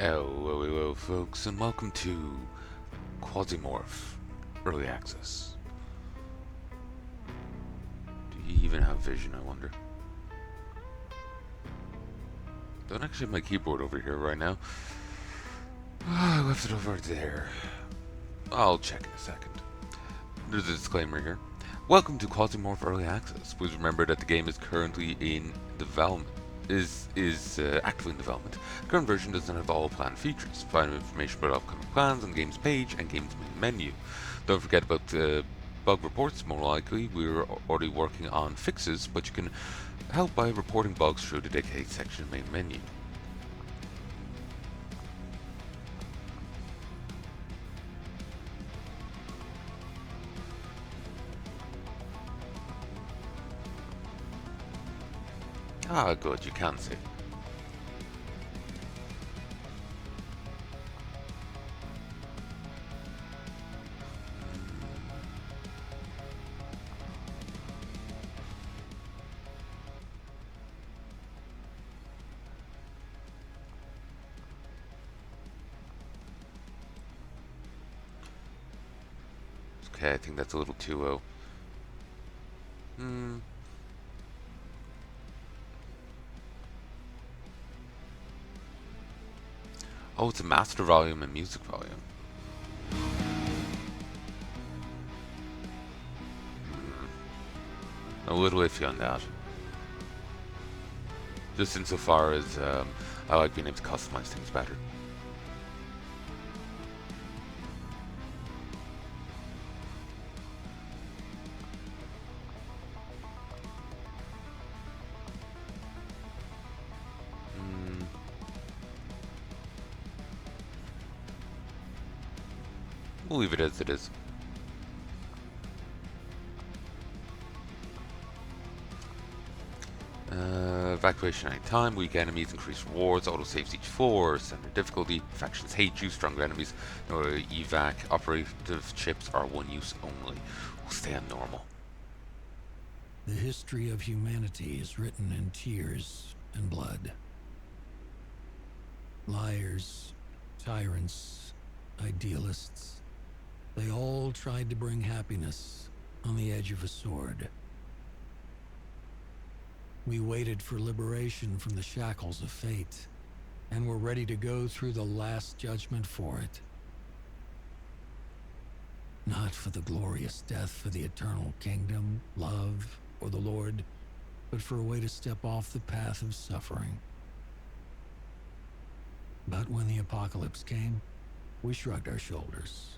Hello, folks, and welcome to Quasimorph Early Access. Do you even have vision, I wonder? Don't actually have my keyboard over here right now. I left it over there. I'll check in a second. There's a disclaimer here. Welcome to Quasimorph Early Access. Please remember that the game is currently in development. Is actively in development. The current version doesn't have all planned features. Find information about upcoming plans on the game's page and game's main menu. Don't forget about bug reports. More likely, we're already working on fixes, but you can help by reporting bugs through the dedicated section of the main menu. Ah, good, you can see. Okay, I think that's a little too low. Oh, it's a master volume and music volume. A little iffy on that. Just insofar as I like being able to customize things better. We'll leave it as it is. Evacuation any time, weak enemies increase rewards, auto saves each 4, standard difficulty, factions hate you, stronger enemies, no evac, operative chips are one use only. We'll stay on normal. The history of humanity is written in tears and blood. Liars, tyrants, idealists, they all tried to bring happiness on the edge of a sword. We waited for liberation from the shackles of fate, and were ready to go through the last judgment for it. Not for the glorious death for the eternal kingdom, love, or the Lord, but for a way to step off the path of suffering. But when the apocalypse came, we shrugged our shoulders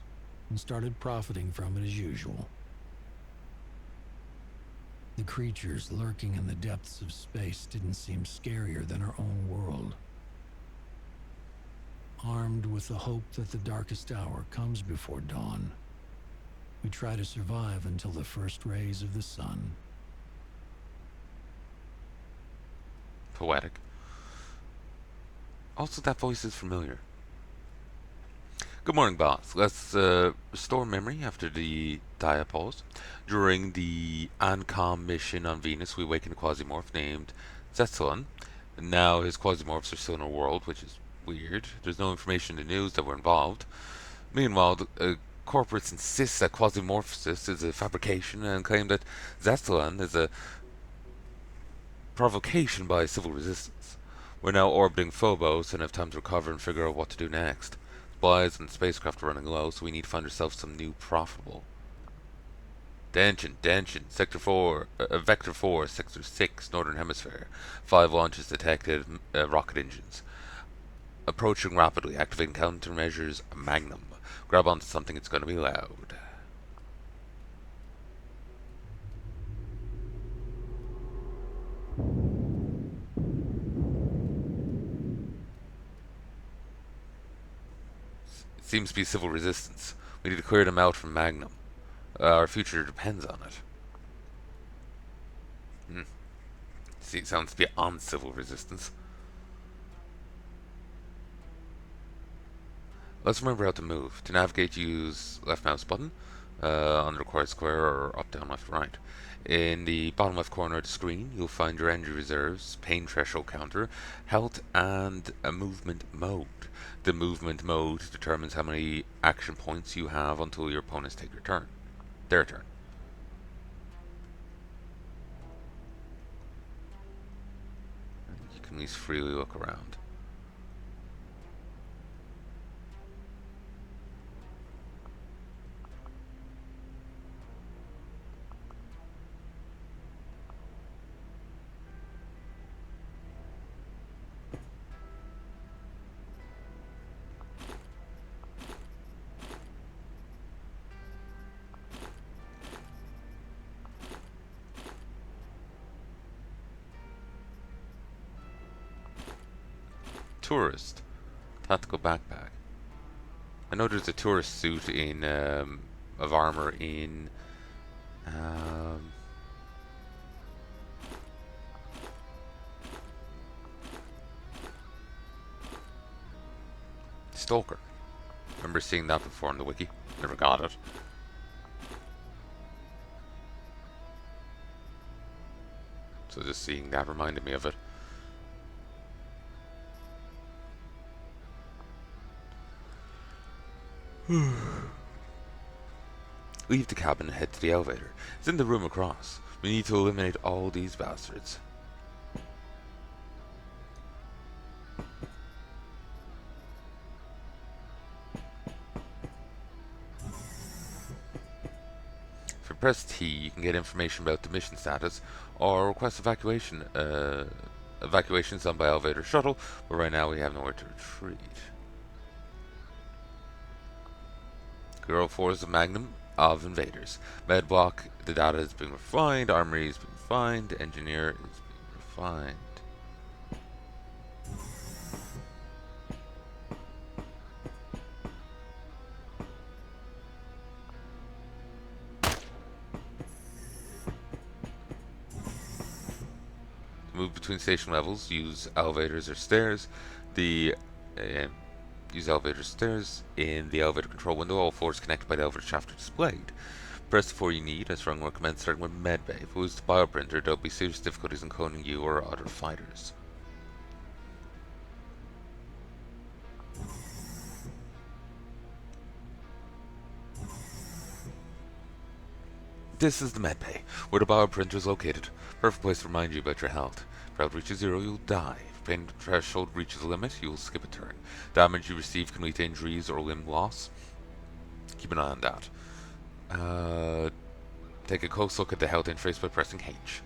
and started profiting from it as usual. The creatures lurking in the depths of space didn't seem scarier than our own world. Armed with the hope that the darkest hour comes before dawn, we try to survive until the first rays of the sun. Poetic. Also, that voice is familiar. Good morning, boss. Let's restore memory after the diapause. During the ANCOM mission on Venus, we awakened a Quasimorph named Zetsalon. And now his Quasimorphs are still in our world, which is weird. There's no information in the news that we're involved. Meanwhile, the corporates insist that Quasimorphosis is a fabrication and claim that Zetsalon is a provocation by civil resistance. We're now orbiting Phobos and have time to recover and figure out what to do next. Supplies and spacecraft are running low, so we need to find ourselves some new profitable. Dension, Sector 4, Vector 4, Sector 6, Northern Hemisphere. 5 launches detected, rocket engines. Approaching rapidly, activating countermeasures, Magnum. Grab onto something, it's going to be loud. Seems to be civil resistance. We need to clear them out from Magnum. Our future depends on it. See, it sounds to be on civil resistance. Let's remember how to move. To navigate, use left mouse button. on the required square, or up, down, left, right. In the bottom left corner of the screen, you'll find your energy reserves, pain threshold counter, health, and a movement mode. The movement mode determines how many action points you have until your opponents take their turn. You can at least freely look around. Tourist. Tactical backpack. I know there's a tourist suit in of armor in um, Stalker. Remember seeing that before on the wiki. Never got it. So just seeing that reminded me of it. Leave the cabin and head to the elevator. It's in the room across. We need to eliminate all these bastards. If you press T, you can get information about the mission status or request evacuations done by elevator shuttle, but right now we have nowhere to retreat. Girl 4 is the magnum of invaders. Med block, the data is being refined, armory is being refined, engineer is being refined. To move between station levels, use elevators or stairs. Use elevator stairs in the elevator control window. All floors connected by the elevator shaft are displayed. Press the 4 you need. I strongly recommend starting with medbay. If you lose the bioprinter, there'll be serious difficulties in cloning you or other fighters. This is the medbay, where the bioprinter is located. Perfect place to remind you about your health. If health reaches 0, you'll die. If pain threshold reaches a limit, you will skip a turn. Damage you receive can lead to injuries or limb loss. Keep an eye on that. Take a close look at the health interface by pressing H.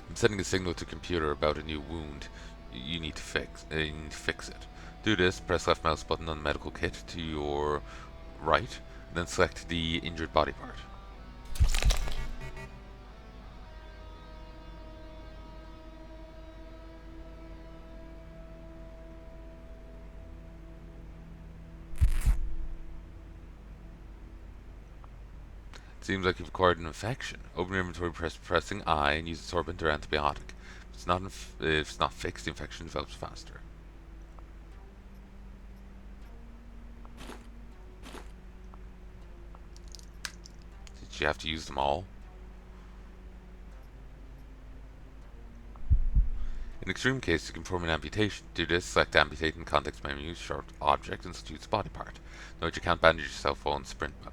I'm sending a signal to computer about a new wound you need to fix. You need to fix it. Do this, press left mouse button on the medical kit to your right, then select the injured body part. Seems like you've acquired an infection. Open your inventory, pressing I, and use absorbent or antibiotic. If it's not fixed, the infection develops faster. Did you have to use them all? In extreme case, you can perform an amputation. To do this, select amputate in context menu, short object, and choose the body part. Note you can't bandage yourself while in sprint mode.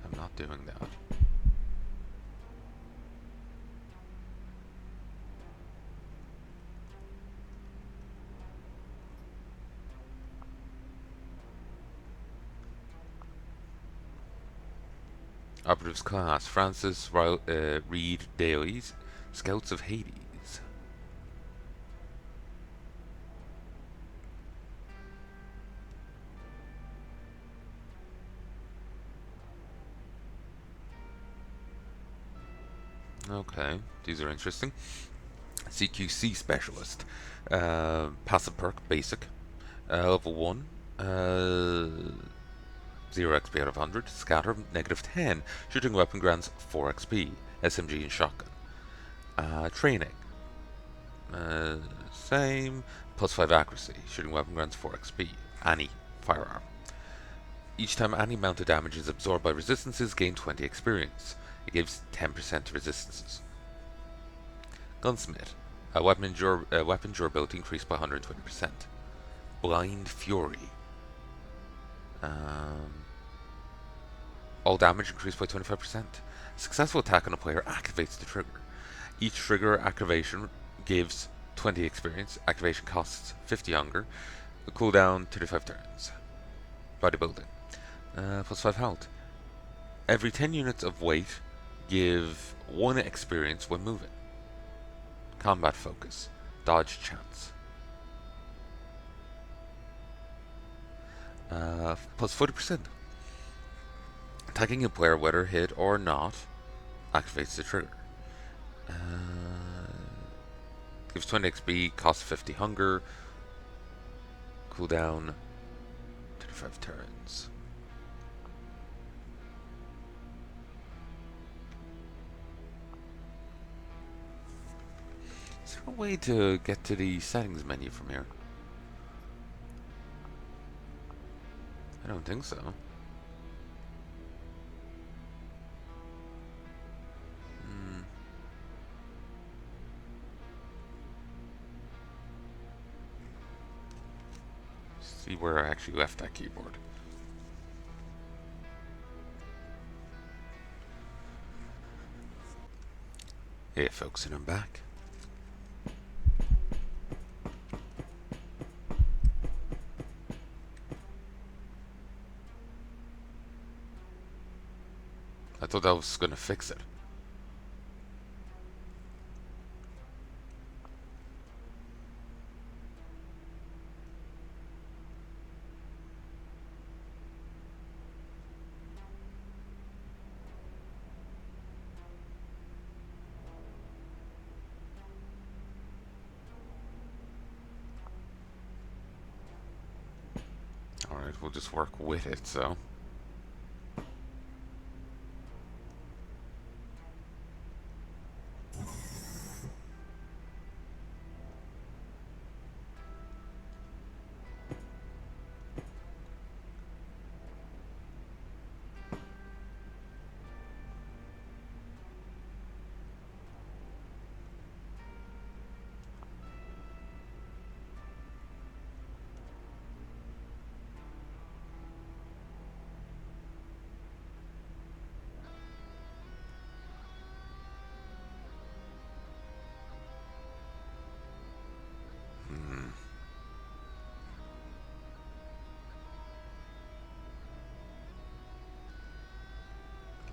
I'm not doing that. Operatives class, Francis Reed Dailies, Scouts of Hades. Okay, these are interesting. CQC Specialist. Passive perk, basic. Level 1. 0 XP out of 100. Scatter, -10. Shooting weapon grants 4 XP. SMG and shotgun. Training. same. Plus 5 accuracy. Shooting weapon grants 4 XP. Any firearm. Each time any mounted damage is absorbed by resistances, gain 20 experience. It gives 10% to resistances. Gunsmith. Weapon durability increased by 120%. Blind Fury. All damage increased by 25%. Successful attack on a player activates the trigger. Each trigger activation gives 20 experience. Activation costs 50 hunger. The cooldown 35 turns. Bodybuilding. Plus 5 health. Every 10 units of weight give 1 experience when moving. Combat focus. Dodge chance. Plus 40%. Attacking a player, whether hit or not, activates the trigger. Gives 20 XP, costs 50 hunger. Cooldown 35 turns. Is there a way to get to the settings menu from here? I don't think so. See where I actually left that keyboard. Hey folks, and I'm back. I thought that was gonna fix it. Alright, we'll just work with it, so.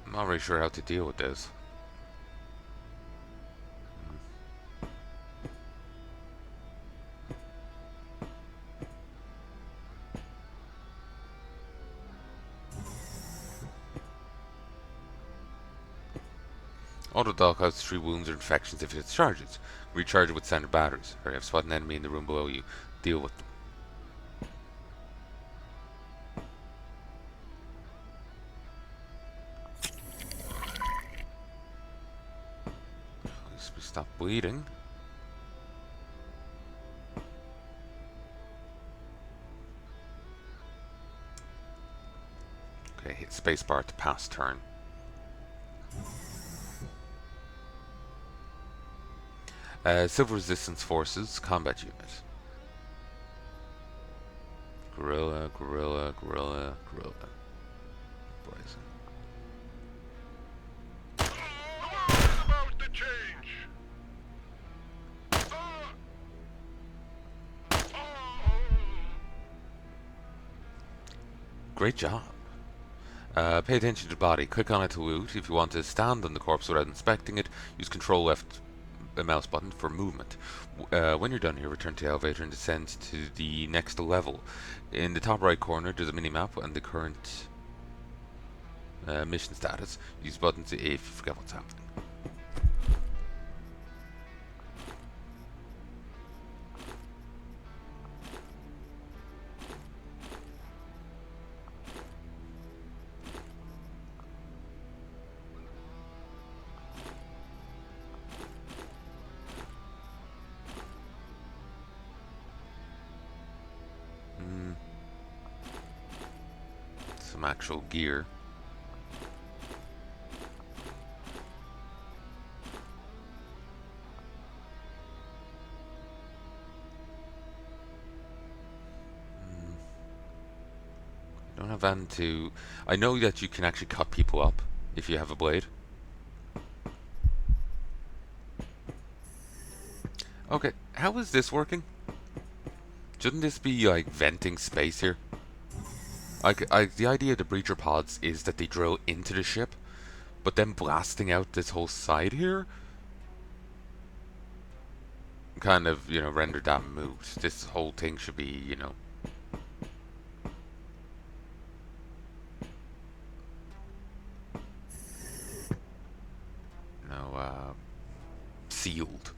I'm not really sure how to deal with this. Auto dog has 3 wounds or infections if it charges. Recharge it with standard batteries. Or have spot an enemy in the room below you. Deal with them. At least we stop bleeding. Okay, hit spacebar to pass turn. Civil Resistance Forces, combat unit. Guerrilla, guerrilla, guerrilla, guerrilla. Poison. About to change. Great job. Pay attention to the body. Click on it to loot. If you want to stand on the corpse without inspecting it, use control left mouse button for movement. When you're done here, return to the elevator and descend to the next level. In the top right corner, there's a mini-map and the current mission status. Use buttons if you forget what's happening. some actual gear. Don't have anything to... I know that you can actually cut people up if you have a blade. Okay, how is this working? Shouldn't this be like venting space here? The idea of the breacher pods is that they drill into the ship, but then blasting out this whole side here kind of, rendered that moot. This whole thing should be, sealed.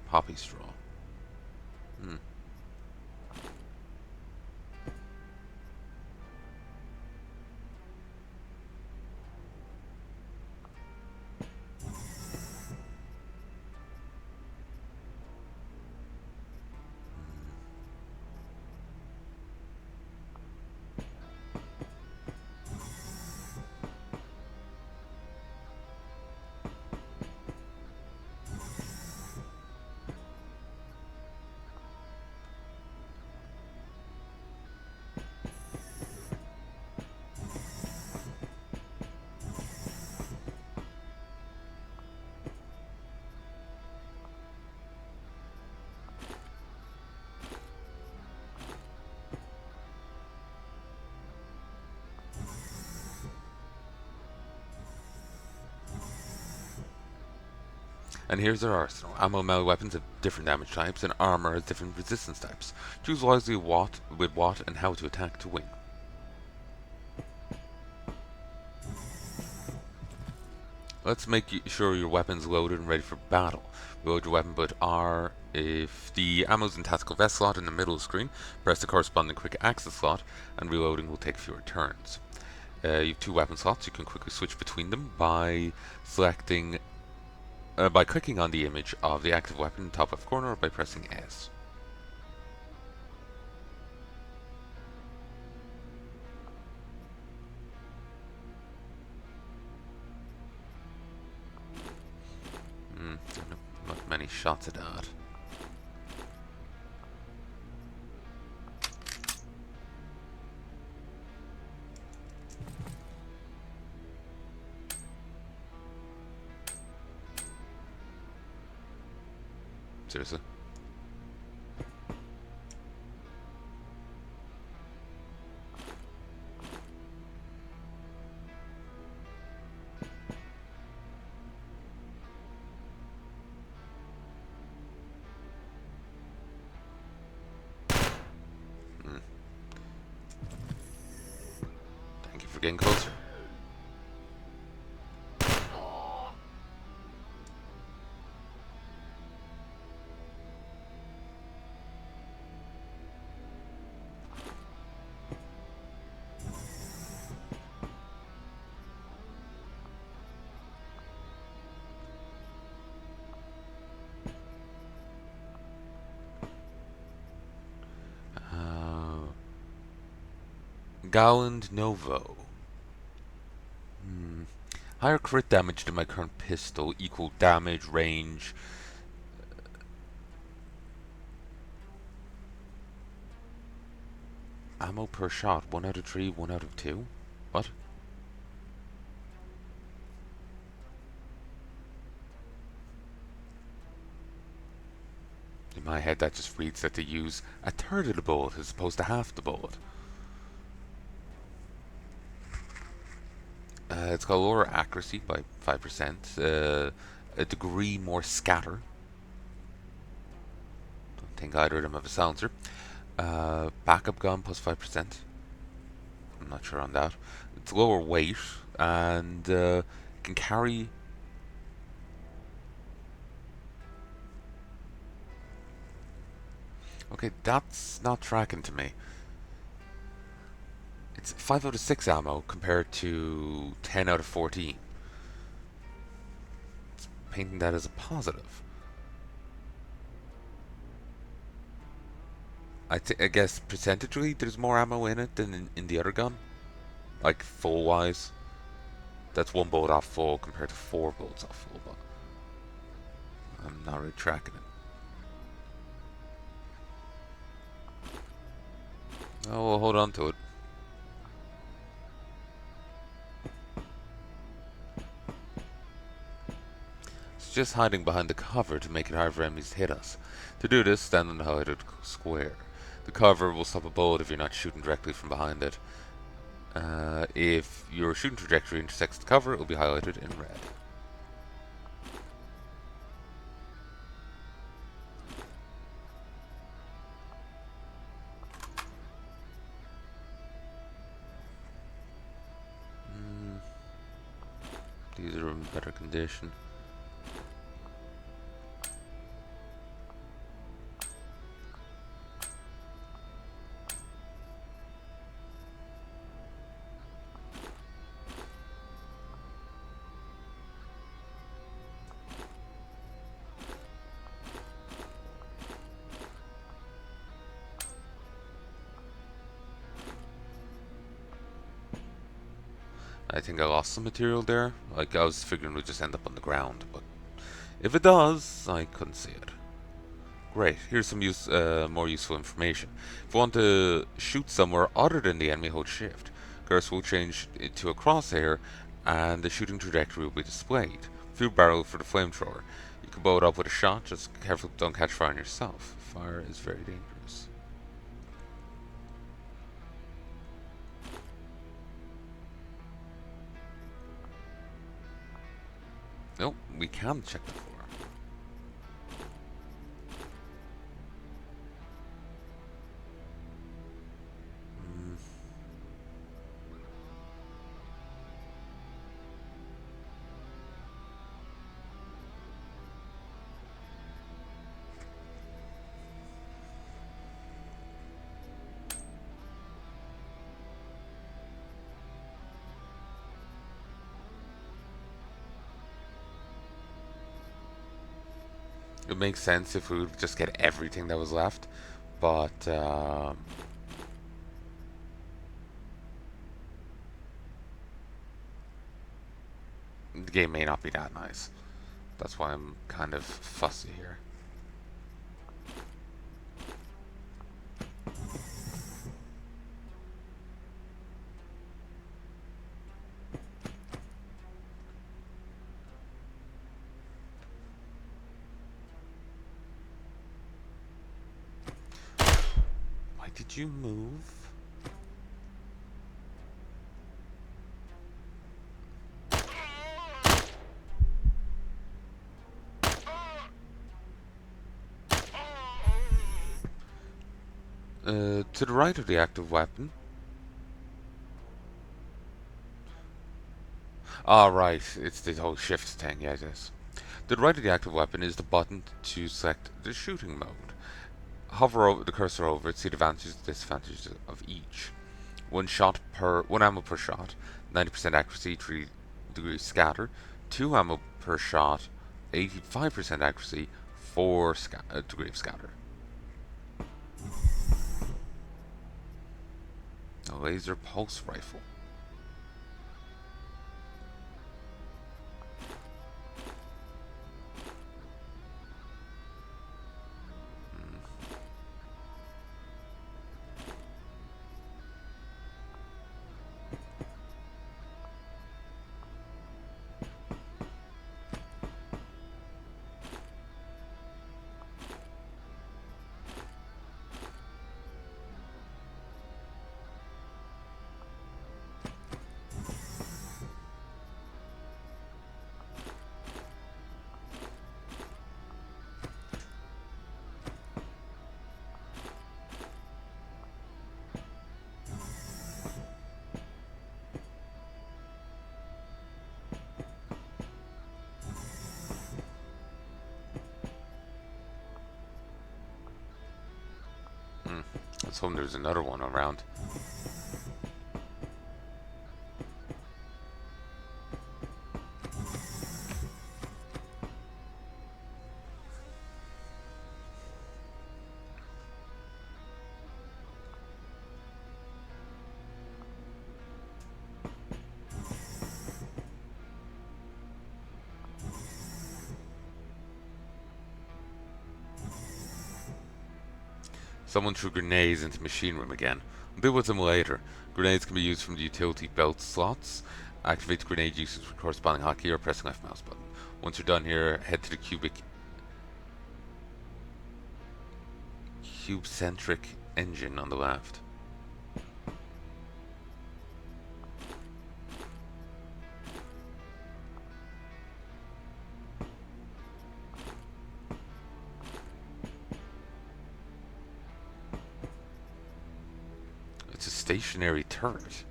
Poppy straw. Hmm. And here's their arsenal. Ammo melee weapons have different damage types, and armor has different resistance types. Choose wisely with what and how to attack to win. Let's make sure your weapon's loaded and ready for battle. Reload your weapon, but R if the ammo's in tactical vest slot in the middle of the screen. Press the corresponding quick access slot, and reloading will take fewer turns. You have 2 weapon slots. You can quickly switch between them by selecting by clicking on the image of the active weapon in the top left corner, or by pressing S. Not many shots at that. Seriously? Thank you for getting closer. Galland Novo. Higher crit damage than my current pistol, equal damage, range. Ammo per shot, 1 out of 3, 1 out of 2? What? In my head that just reads that they use a third of the bullet as opposed to half the bullet. It's got lower accuracy by 5%, a degree more scatter. Don't think either of them have a silencer. Backup gun plus 5%. I'm not sure on that. It's lower weight and can carry. Okay, that's not tracking to me. It's 5 out of 6 ammo compared to 10 out of 14. Painting that as a positive. I guess percentage-wise there's more ammo in it than in the other gun. Like full-wise. That's one bullet off full compared to 4 bullets off full, but I'm not really tracking it. Oh, we'll hold on to it. It's just hiding behind the cover to make it hard for enemies to hit us. To do this, stand on the highlighted square. The cover will stop a bullet if you're not shooting directly from behind it. If your shooting trajectory intersects the cover, it will be highlighted in red. These are in better condition. I think I lost some material there. Like, I was figuring it would just end up on the ground, but if it does, I couldn't see it. Great, here's some more useful information. If you want to shoot somewhere other than the enemy, hold shift. Cursor will change it to a crosshair, and the shooting trajectory will be displayed. Field barrel for the flamethrower. You can blow it up with a shot, just careful don't catch fire on yourself. Fire is very dangerous. Nope, we can check the floor. It makes sense if we would just get everything that was left, but the game may not be that nice. That's why I'm kind of fussy here. Why did you move? To the right of the active weapon. Ah, right. It's the whole shift thing. Yeah, it is. To the right of the active weapon is the button to select the shooting mode. Hover over the cursor over it, see the advantages and disadvantages of each. One ammo per shot, 90% accuracy, 3 degrees scatter. 2 ammo per shot, 85% accuracy, 4 degree of scatter. A laser pulse rifle. was hoping there's another one around. Someone threw grenades into machine room again. I'll deal with them later. Grenades can be used from the utility belt slots. Activate the grenade usage with corresponding hotkey or pressing left mouse button. Once you're done here, head to the cube-centric engine on the left. It's a stationary turret.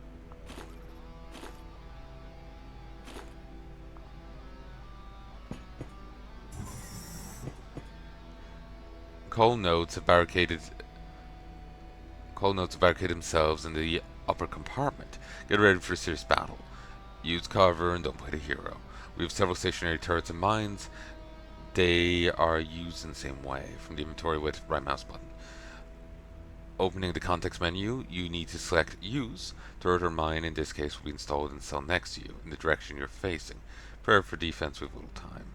Coal nodes have barricaded themselves in the upper compartment. Get ready for a serious battle. Use cover and don't play the hero. We have several stationary turrets and mines. They are used in the same way. From the inventory with right mouse button. Opening the context menu, you need to select Use. Turret or mine, in this case, will be installed in the cell next to you, in the direction you're facing. Prepare for defense with little time.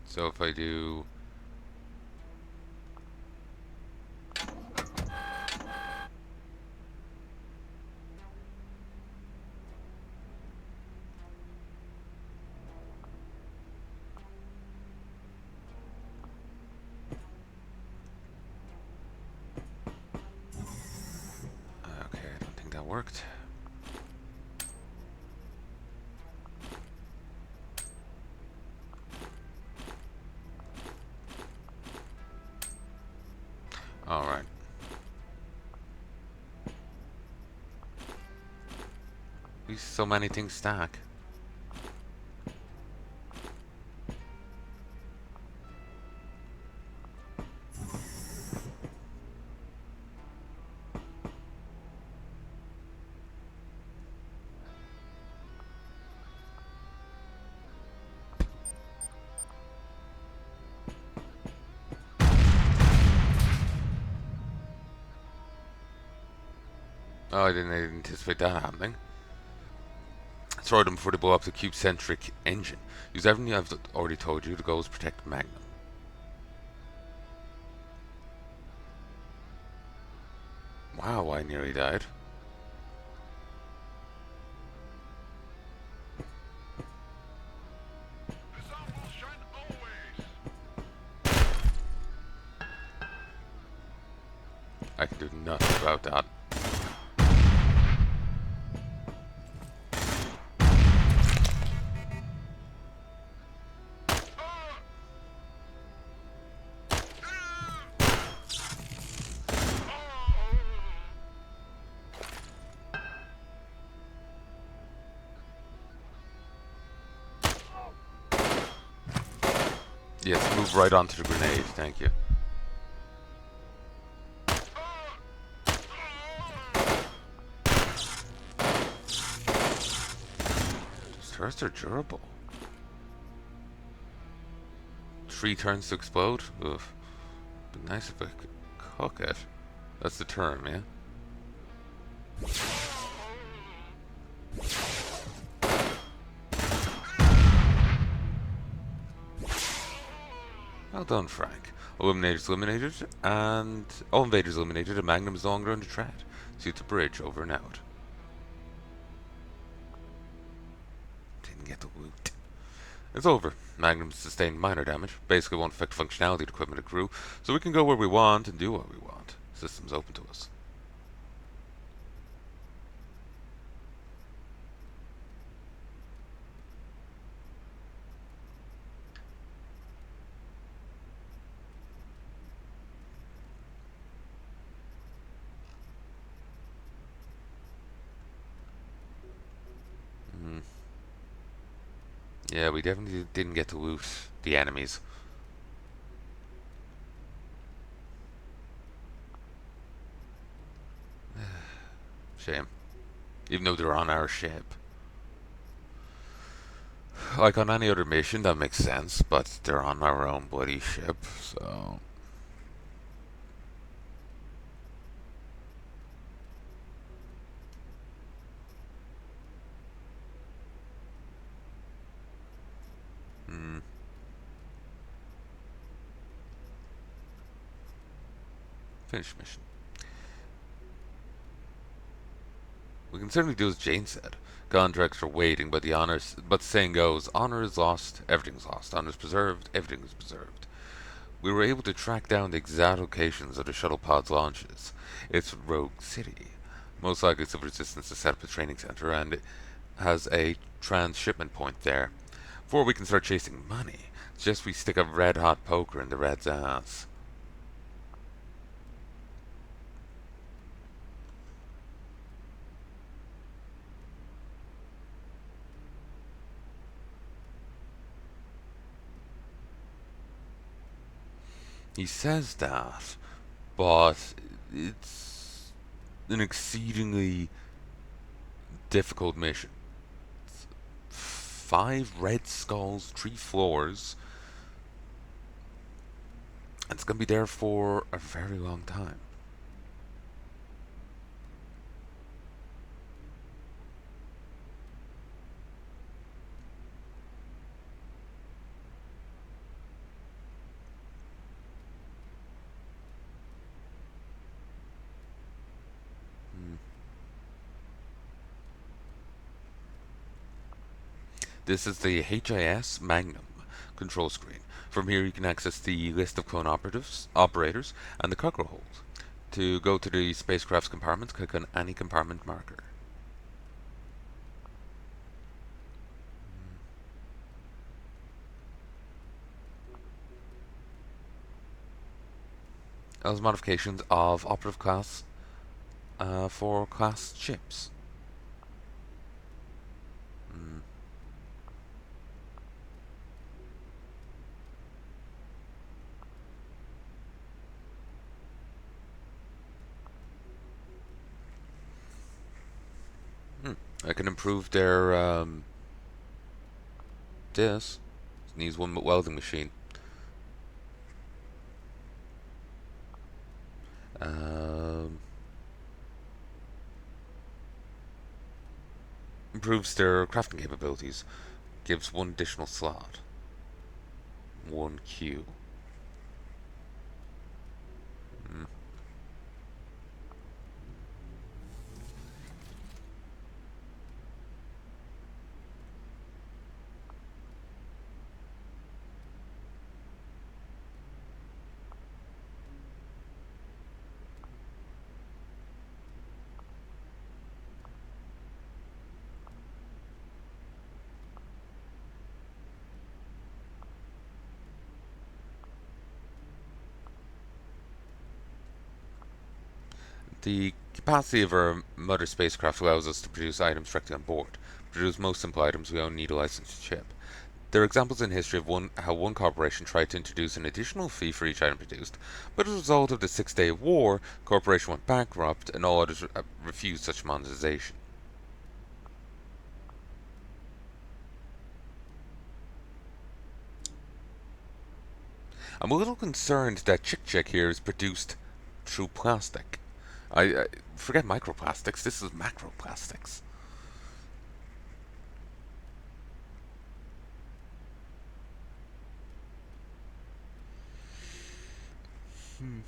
So if I do... Okay, I don't think that worked. Alright. These so many things stack. Oh, I didn't anticipate that happening. Throw them before they blow up the cube-centric engine. Use everything I've already told you. The goal is protect Magnum. Wow, I nearly died. The sun will shine always. I can do nothing about that. Yes, move right onto the grenade, thank you. Those turrets are durable. 3 turns to explode? Oof. Be nice if I could cook it. That's the term, yeah? Well done, Frank. All invaders eliminated, and Magnum is no longer under threat. See the bridge over and out. Didn't get the loot. It's over. Magnum sustained minor damage. Basically won't affect functionality of the equipment and crew, so we can go where we want and do what we want. System's open to us. Yeah, we definitely didn't get to loot the enemies. Shame. Even though they're on our ship. Like on any other mission, that makes sense, but they're on our own bloody ship, so. Hmm. Finish mission. We can certainly do as Jane said. Contracts are waiting, but the saying goes, honor is lost, everything's lost. Honor is preserved, everything is preserved. We were able to track down the exact locations of the shuttle pod's launches. It's Rogue City. Most likely Civil Resistance has set up a training center and it has a transshipment point there. Before we can start chasing money, it's just we stick a red hot poker in the Red's ass. He says that, but it's an exceedingly difficult mission. 5 red skulls, 3 floors. It's gonna be there for a very long time. Hmm. This is the HIS Magnum control screen. From here you can access the list of clone operators, and the cargo hold. To go to the spacecraft's compartment, click on any compartment marker. Those modifications of operative class for class ships. Mm. Hmm. I can improve their this. Needs one welding machine. Um, Improves their crafting capabilities. Gives one additional slot. 1 Q. Mm. The capacity of our mother spacecraft allows us to produce items directly on board. To produce most simple items, we only need a licensed ship. There are examples in history of how one corporation tried to introduce an additional fee for each item produced, but as a result of the Six-Day War, the corporation went bankrupt and all others refused such monetization. I'm a little concerned that Chick Chick here is produced through plastic. I forget microplastics, this is macroplastics. Hmm.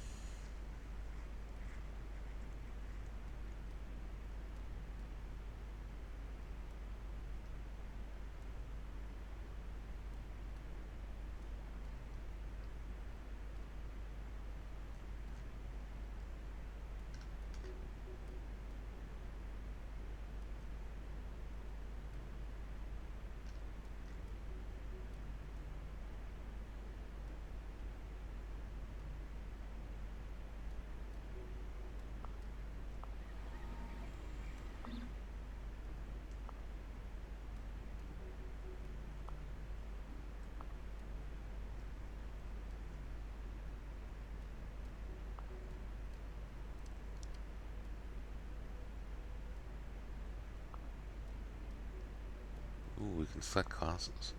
Select classes.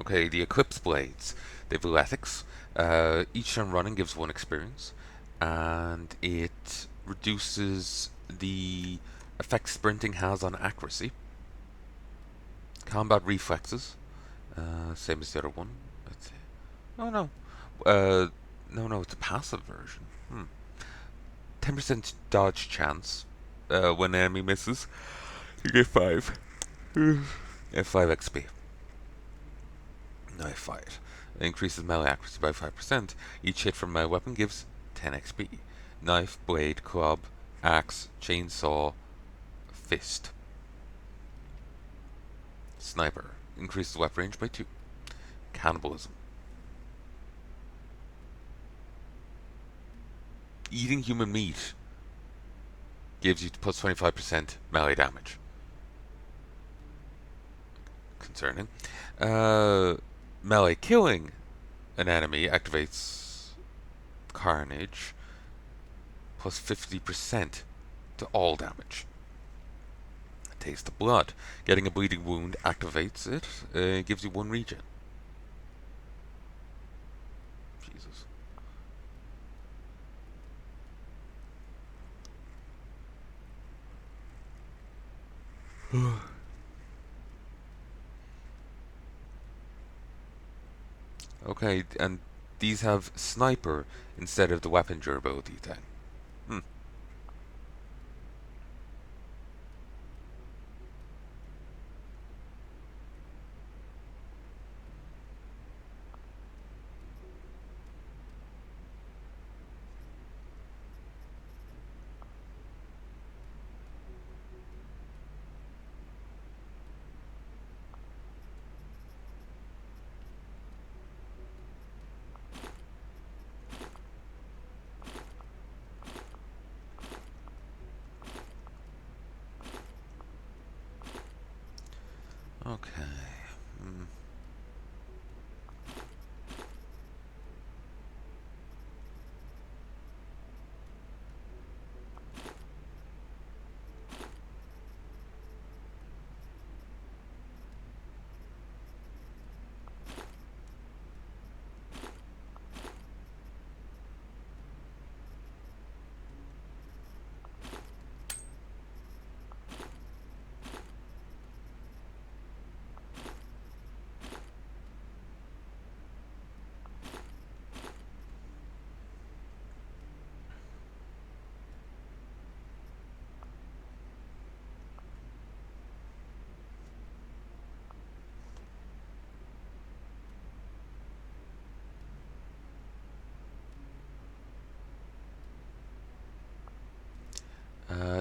Okay, the Eclipse Blades. They have athletics. Each turn running gives 1 experience, and it reduces the effect sprinting has on accuracy. Combat reflexes, same as the other one. Oh no, no, it's a passive version. 10% dodge chance when an enemy misses. You get 5. F 5 XP. Knife fight. Increases melee accuracy by 5%. Each hit from my weapon gives 10 XP. Knife, blade, club, axe, chainsaw, fist. Sniper. Increases weapon range by 2. Cannibalism. Eating human meat gives you plus 25% melee damage. Concerning. Melee killing an enemy activates Carnage plus 50% to all damage. Taste of blood. Getting a bleeding wound activates it. It gives you 1 regen. Jesus. Okay, and these have sniper instead of the weapon durability thing. Okay.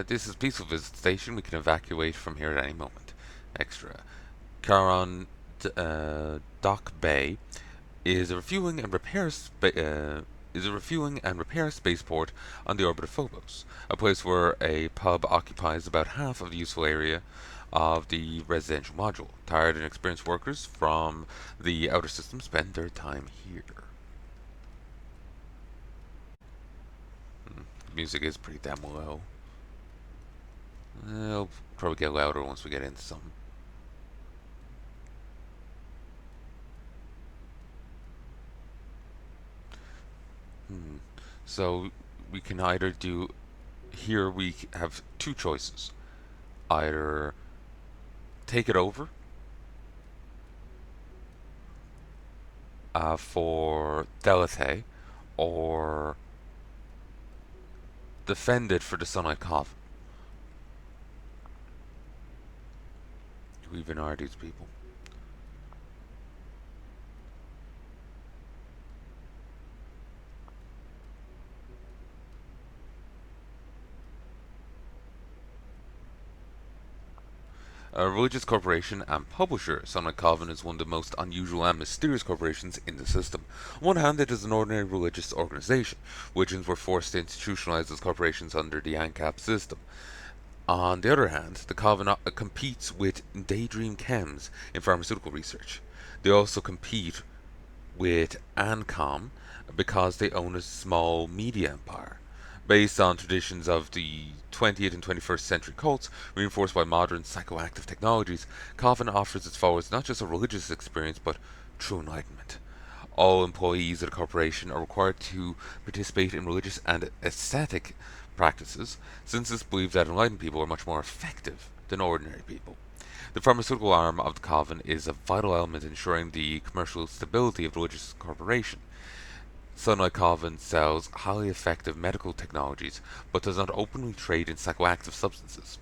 This is Peaceful Visit Station. We can evacuate from here at any moment. Extra. Caron Dock Bay is a refueling and repair spaceport on the orbit of Phobos, a place where a pub occupies about half of the useful area of the residential module. Tired and experienced workers from the outer system spend their time here. Music is pretty damn low. It'll probably get louder once we get into something. So we can either do here we have 2 choices. Either take it over for Delete, or defend it for the Sunlight Coffin. Who even are these people? A religious corporation and publisher, Sunlight Coven is one of the most unusual and mysterious corporations in the system. On one hand, it is an ordinary religious organization. Witchens were forced to institutionalize as corporations under the ANCAP system. On the other hand, the Coven competes with Daydream Chems in pharmaceutical research. They also compete with ANCOM, because they own a small media empire. Based on traditions of the 20th and 21st century cults, reinforced by modern psychoactive technologies, Coven offers its followers not just a religious experience, but true enlightenment. All employees of the corporation are required to participate in religious and ascetic practices, since it's believed that enlightened people are much more effective than ordinary people. The pharmaceutical arm of the Coven is a vital element ensuring the commercial stability of the religious corporation. Sunlight Coven sells highly effective medical technologies, but does not openly trade in psychoactive substances,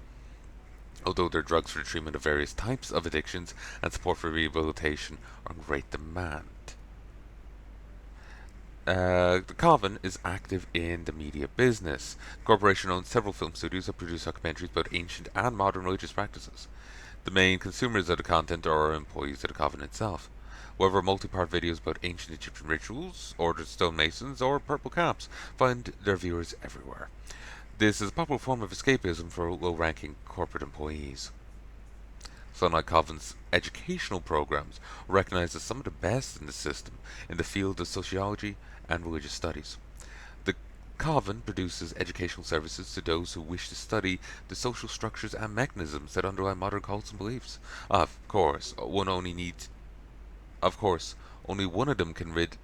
although their drugs for the treatment of various types of addictions and support for rehabilitation are in great demand. The Coven is active in the media business. The corporation owns several film studios that produce documentaries about ancient and modern religious practices. The main consumers of the content are employees of the Coven itself. However, multi-part videos about ancient Egyptian rituals, ordered stonemasons, or purple caps find their viewers everywhere. This is a popular form of escapism for low-ranking corporate employees. Sunlight Coven's educational programs are recognized as some of the best in the system in the field of sociology and religious studies. The Coven produces educational services to those who wish to study the social structures and mechanisms that underlie modern cults and beliefs. Of course, only one of them can rid.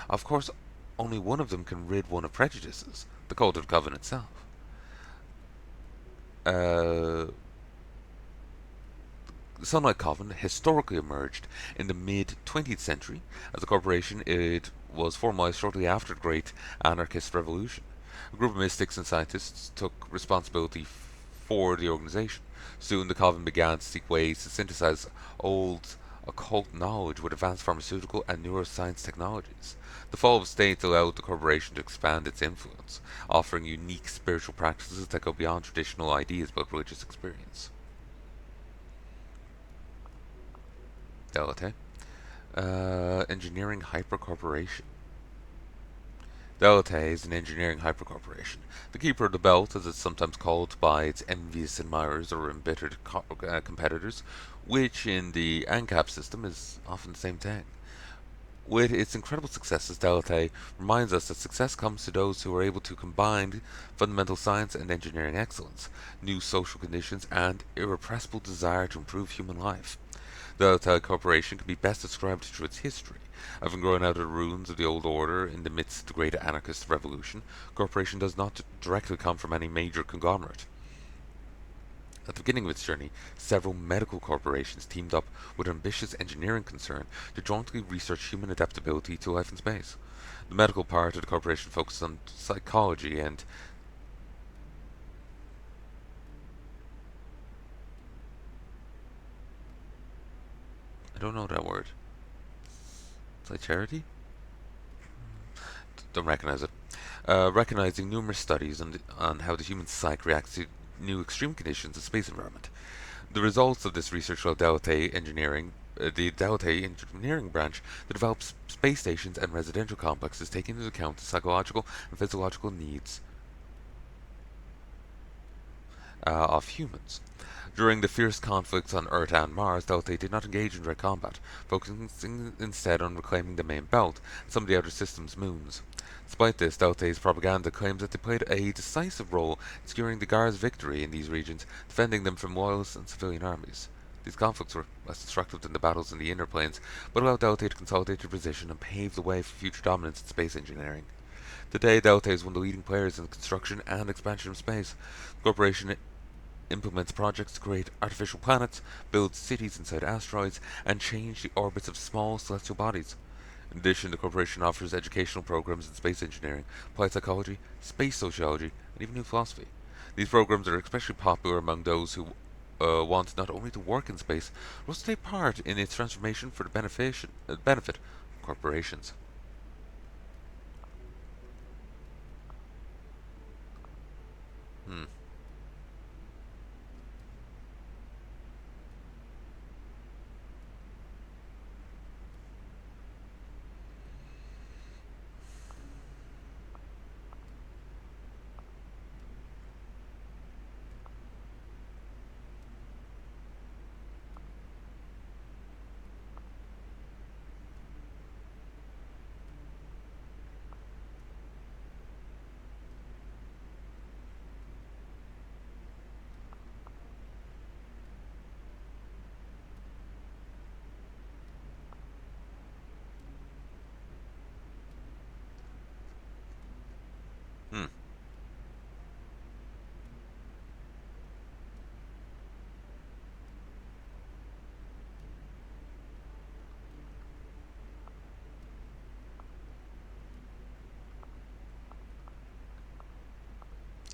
Of course, only one of them can rid one of prejudices. The cult of the Coven itself. Uh, The Sunlight Coven historically emerged in the mid 20th century as a corporation. It was formalized shortly after the Great Anarchist Revolution. A group of mystics and scientists took responsibility for the organization. Soon the Coven began to seek ways to synthesize old occult knowledge with advanced pharmaceutical and neuroscience technologies. The fall of state allowed the corporation to expand its influence, offering unique spiritual practices that go beyond traditional ideas about religious experience. Delta. Engineering Hypercorporation. Delta is an engineering hypercorporation, the keeper of the belt, as it's sometimes called by its envious admirers or embittered competitors, which in the ANCAP system is often the same thing. With its incredible successes, Delta reminds us that success comes to those who are able to combine fundamental science and engineering excellence, new social conditions, and irrepressible desire to improve human life. The Telltale Corporation can be best described through its history. Having grown out of the ruins of the old order in the midst of the great anarchist revolution, the corporation does not directly come from any major conglomerate. At the beginning of its journey, several medical corporations teamed up with an ambitious engineering concern to jointly research human adaptability to life in space. The medical part of the corporation focused on psychology and I don't know that word. It's like charity? Don't recognize it. Recognizing numerous studies on how the human psyche reacts to new extreme conditions in space environment. The results of this research allowed the Delta Engineering branch that develops space stations and residential complexes taking into account the psychological and physiological needs of humans. During the fierce conflicts on Earth and Mars, Delta did not engage in direct combat, focusing instead on reclaiming the main belt and some of the outer system's moons. Despite this, Delta's propaganda claims that they played a decisive role in securing the Guard's victory in these regions, defending them from loyalist and civilian armies. These conflicts were less destructive than the battles in the inner planes, but allowed Delta to consolidate their position and pave the way for future dominance in space engineering. Today, Delta is one of the leading players in the construction and expansion of space. The corporation implements projects to create artificial planets, build cities inside asteroids, and change the orbits of small celestial bodies. In addition, the corporation offers educational programs in space engineering, applied psychology, space sociology, and even new philosophy. These programs are especially popular among those who want not only to work in space, but also take part in its transformation for the benefit of corporations. Hmm.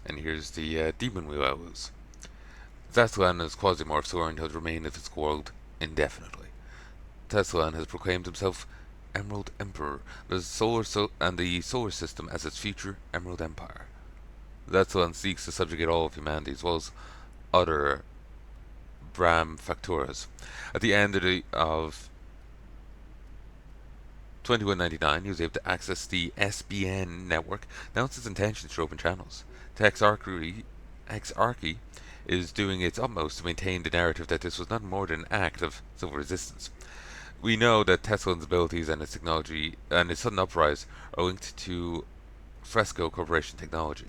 And here's the demon we let loose. Tesla and his Quasimorph soaring to remain in this world indefinitely. Tesla has proclaimed himself Emerald Emperor, and the solar system as its future Emerald Empire. Tesla seeks to subjugate all of humanity as well as other Bram Facturas. At the end of 2199, he was able to access the SBN network, announced his intentions to open channels. Exarchy is doing its utmost to maintain the narrative that this was not more than an act of civil resistance. We know that Tesla's abilities and his technology and his sudden uprise are linked to Fresco Corporation technology.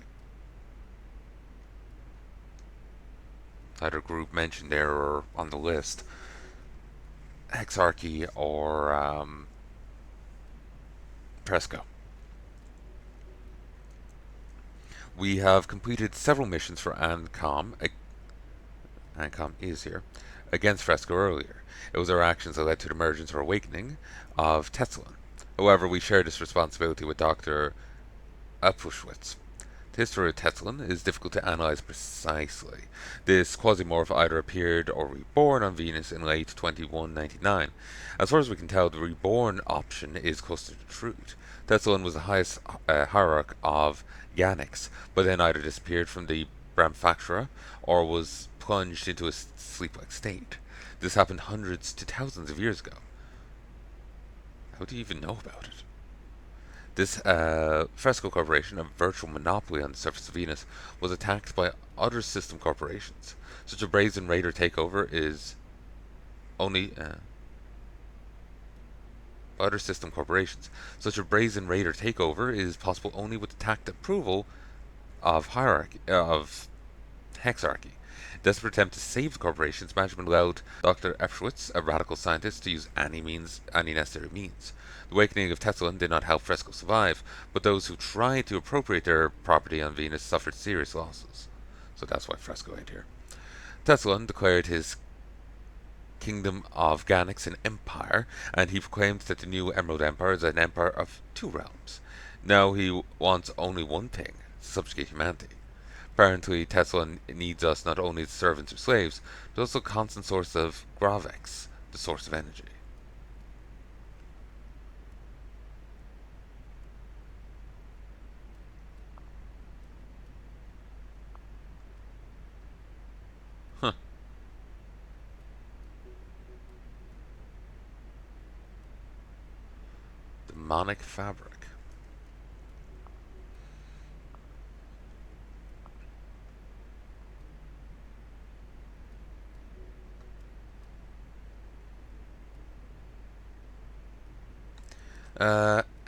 Either group mentioned there or on the list, Exarchy or Fresco. We have completed several missions for ANCOM. ANCOM is here against Fresco earlier. It was our actions that led to the emergence or awakening of Tesla. However, we share this responsibility with Dr. Apfuschwitz. The history of Teslan is difficult to analyze precisely. This Quasimorph either appeared or reborn on Venus in late 2199. As far as we can tell, the reborn option is close to the truth. Teslan was the highest hierarch of Ganix, but then either disappeared from the Bramfactura or was plunged into a sleep-like state. This happened hundreds to thousands of years ago. How do you even know about it? This Fresco Corporation, a virtual monopoly on the surface of Venus, was attacked by other system corporations. Such a brazen raider takeover is only other system corporations. Such a brazen raider takeover is possible only with the tact approval of Hexarchy. Desperate attempt to save the corporations, management allowed Dr. Efschwitz, a radical scientist, to use any necessary means. The awakening of Tesla did not help Fresco survive, but those who tried to appropriate their property on Venus suffered serious losses. So that's why Fresco ain't here. Tesla declared his kingdom of Ganix an empire, and he proclaimed that the new Emerald Empire is an empire of two realms. Now he wants only one thing: to subjugate humanity. Apparently, Tesla needs us not only as servants or slaves, but also a constant source of Gravex, the source of energy. Huh. Demonic fabric.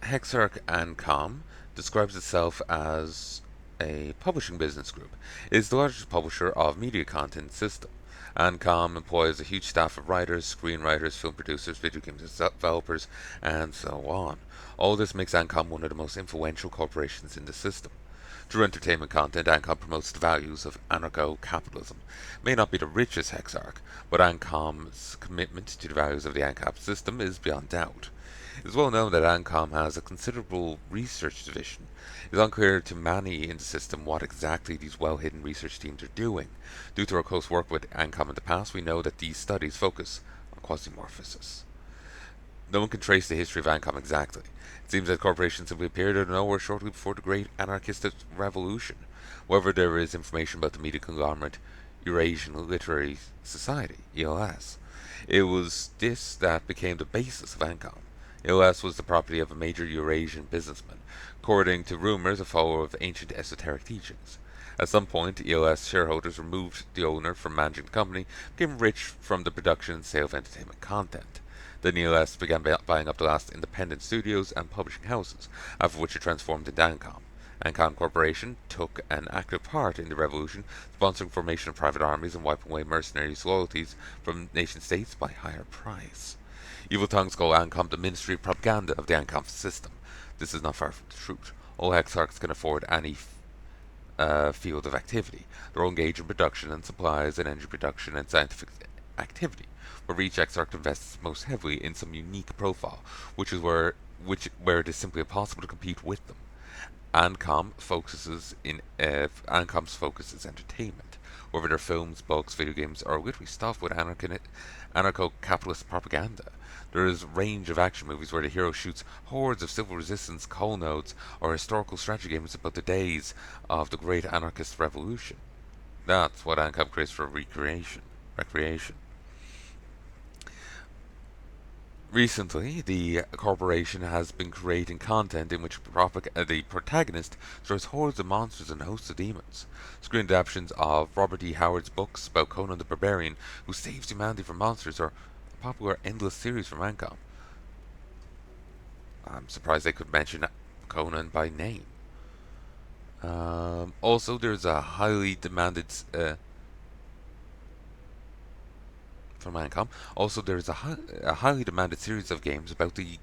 Hexarch ANCOM describes itself as a publishing business group. It is the largest publisher of media content system. ANCOM employs a huge staff of writers, screenwriters, film producers, video game developers, and so on. All this makes ANCOM one of the most influential corporations in the system. Through entertainment content, ANCOM promotes the values of anarcho-capitalism. It may not be the richest Hexarch, but ANCOM's commitment to the values of the ANCAP system is beyond doubt. It is well known that ANCOM has a considerable research division. It is unclear to many in the system what exactly these well-hidden research teams are doing. Due to our close work with ANCOM in the past, we know that these studies focus on quasimorphosis. No one can trace the history of ANCOM exactly. It seems that corporations simply appeared out of nowhere shortly before the Great Anarchist Revolution. However, there is information about the media conglomerate Eurasian Literary Society, ELS. It was this that became the basis of ANCOM. ELS was the property of a major Eurasian businessman, according to rumors a follower of ancient esoteric teachings. At some point, ELS shareholders removed the owner from managing the company, became rich from the production and sale of entertainment content. Then ELS began buying up the last independent studios and publishing houses, after which it transformed into ANCOM. ANCOM Corporation took an active part in the revolution, sponsoring formation of private armies and wiping away mercenaries' loyalties from nation-states by higher price. Evil tongues call ANCOM the Ministry of Propaganda of the ANCOM system. This is not far from the truth. All Hexarchs can afford any field of activity. They're all engaged in production and supplies and energy production and scientific activity, where each Exarch invests most heavily in some unique profile, which is where it is simply impossible to compete with them. Ancom's focus is entertainment, whether they're films, books, video games, or literally stuff with anarcho-capitalist propaganda. There is a range of action movies where the hero shoots hordes of civil resistance coal nodes, or historical strategy games about the days of the great anarchist revolution. That's what Ancom creates for recreation. Recently, the corporation has been creating content in which the protagonist throws hordes of monsters and hosts of demons. Screen adaptations of Robert E. Howard's books about Conan the Barbarian, who saves humanity from monsters, are a popular endless series from Ancom. I'm surprised they could mention Conan by name. Also, there's a highly demanded from Ancom. Also, there is a highly demanded series of games about the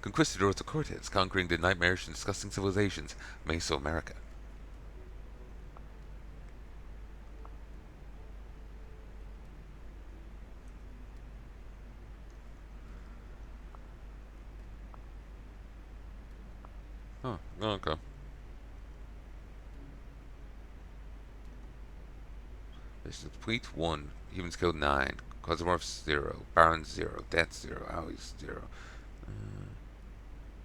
conquistadors of Cortez conquering the nightmarish and disgusting civilizations of Mesoamerica. Oh, okay. This is Fleet 1, Humans killed 9, Quasimorph 0, Baron 0, Death 0, Alloys 0,